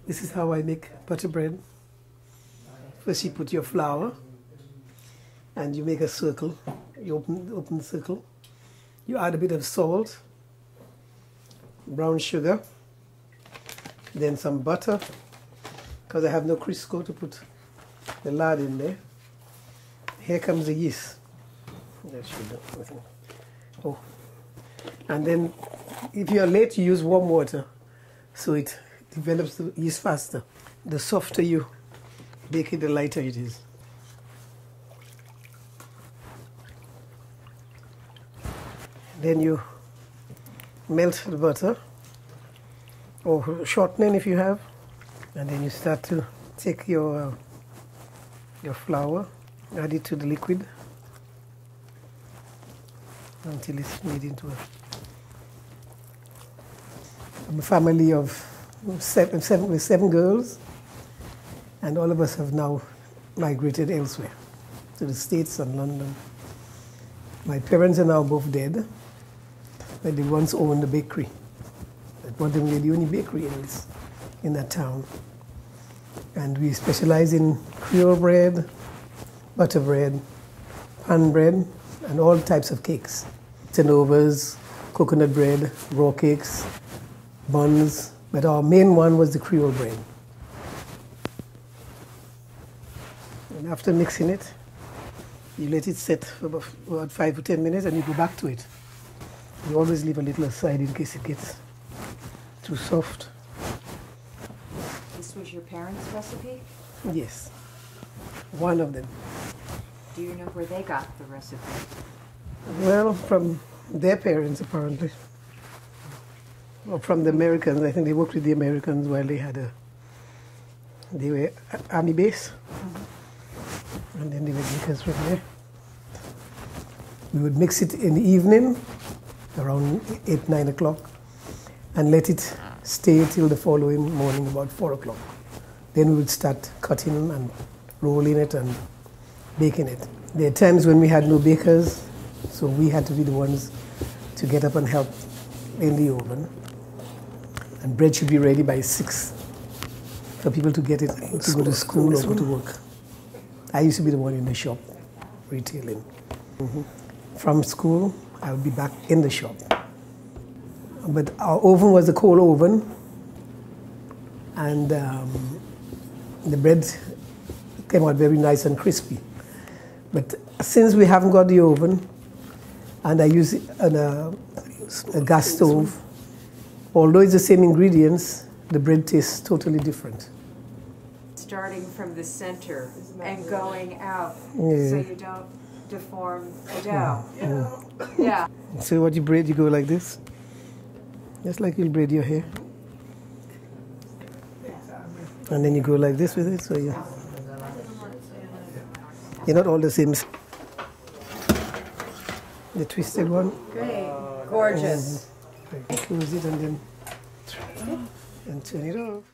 This is how I make butter bread. First you put your flour and you make a circle. You open the circle. You add a bit of salt, brown sugar, then some butter, because I have no Crisco to put the lard in there. Here comes the yeast. That should do everything. Oh, and then if you are late, you use warm water, so it develops the yeast faster. The softer you bake it, the lighter it is. Then you melt the butter, or shortening if you have, and then you start to take your flour, add it to the liquid until it's made into I'm a family of seven girls, and all of us have now migrated elsewhere, to the States and London. My parents are now both dead, but they once owned a bakery. At one time we were the only bakery in that town. And we specialize in Creole bread, butter bread, pan bread, and all types of cakes. Turnovers, coconut bread, raw cakes, buns, but our main one was the Creole bread. And after mixing it, you let it set for about 5 to 10 minutes and you go back to it. You always leave a little aside in case it gets too soft. This was your parents' recipe? Yes, one of them. Do you know where they got the recipe? Well, from their parents apparently. Or from the Americans. I think they worked with the Americans while they were army base. Mm-hmm. And then they were bakers from there. We would mix it in the evening, around 8, 9 o'clock, and let it stay till the following morning, about 4 o'clock. Then we would start cutting and rolling it and baking it. There are times when we had no bakers, so we had to be the ones to get up and help in the oven. And bread should be ready by 6 for people to get it to go to school or go to work. I used to be the one in the shop, retailing. Mm-hmm. From school, I would be back in the shop. But our oven was a coal oven, and the bread came out very nice and crispy. But since we haven't got the oven, and I use a gas stove, although it's the same ingredients, the bread tastes totally different. Starting from the center and going out, yeah. So you don't deform the dough. Yeah. So what you braid, you go like this, just like you'll braid your hair. And then you go like this with it, so you're not all the same. The twisted one. Great. Gorgeous. Close it and then turn it off.